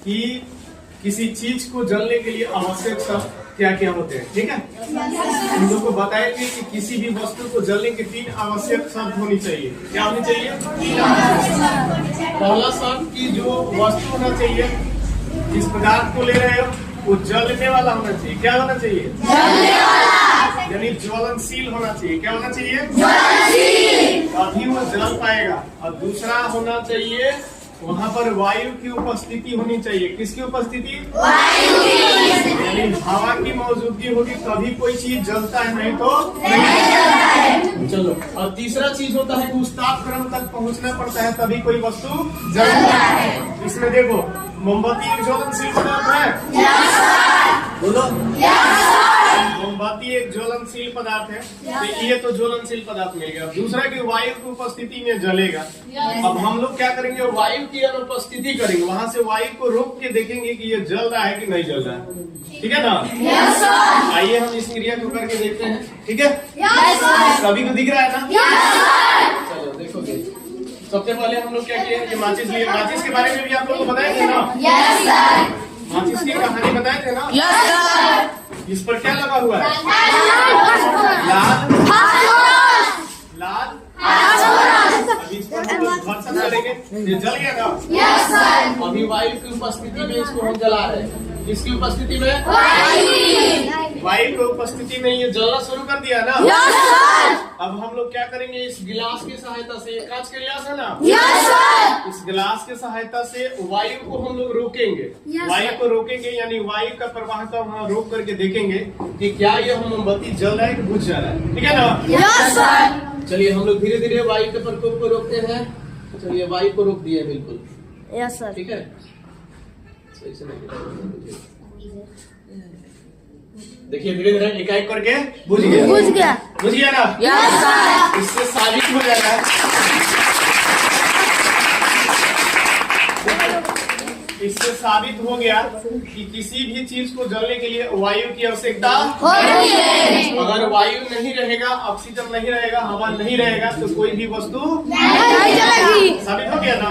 कि किसी चीज को जलने के लिए आवश्यक शब्द क्या क्या होते हैं। ठीक है, हम लोग को बताएंगे कि किसी भी वस्तु को जलने के 3 आवश्यक शब्द होनी चाहिए। क्या होनी चाहिए? 3 आवश्यक। पहला शब्द की जो वस्तु होना चाहिए, जिस पदार्थ को ले रहे हो वो जलने वाला होना चाहिए। क्या होना चाहिए? जलने वाला, यानी ज्वलनशील होना चाहिए। क्या होना चाहिए? ज्वलनशील, तभी वो जल पाएगा। और दूसरा होना चाहिए वहाँ पर वायु की उपस्थिति होनी चाहिए। किसकी उपस्थिति? वायु की, यानी हवा की मौजूदगी होगी तभी कोई चीज जलता है, नहीं तो नहीं जलता है। चलो, और तीसरा चीज होता है कि उस तापक्रम तक पहुँचना पड़ता है तभी कोई वस्तु जलता है। इसमें देखो, मोमबत्ती एक ज्वलनशील पदार्थ है। बोलो, मोमबत्ती एक ज्वलनशील पदार्थ है, तो ये तो ज्वलनशील पदार्थ मिल गया। दूसरा कि वायु की उपस्थिति में जलेगा। अब हम लोग क्या करेंगे? वायु की अनुपस्थिति करेंगे, वहां से वायु को रोक के देखेंगे कि ये जल रहा है कि नहीं जल रहा है। ठीक है ना? आइए हम इस क्रिया को करके देखते हैं। ठीक है, सभी को दिख रहा है ना? चलो देखोगे, सबसे पहले हम लोग क्या किए कि माचिस लिए। माचिस के बारे में भी आप लोग को बताए थे ना? माचिस की कहानी बताए थे ना? इस पर क्या लगा हुआ है? लाल लाल। अभी इस पर घर्षण करेंगे, ये जल गया ना? अभी वायु की उपस्थिति में इसको हम जला रहे हैं। किसकी उपस्थिति में? वायु की उपस्थिति में ये जलना शुरू कर दिया ना? अब हम लोग क्या करेंगे? इस गिलास की सहायता से, कांच का गिलास है ना? इस गिलास की सहायता से वायु को हम लोग रोकेंगे। वायु को रोकेंगे यानी वायु का प्रवाह का वहाँ रोक करके देखेंगे कि क्या ये मोमबत्ती जल रहा है कि बुझ जा रहा है। ठीक है ना? चलिए हम लोग धीरे धीरे वायु के प्रकोप को रोकते हैं। चलिए वायु को रोक दिया बिल्कुल। Yes sir. ठीक है, सही से देखिए, धीरे धीरे एक एक करके बुझ गया ना? Yes sir. इससे साबित हो जाता है, इससे साबित हो गया कि किसी भी चीज को जलने के लिए वायु की आवश्यकता होती है। अगर वायु नहीं रहेगा, ऑक्सीजन नहीं रहेगा, हवा नहीं रहेगा तो कोई भी वस्तु नहीं जलेगी। साबित हो गया ना?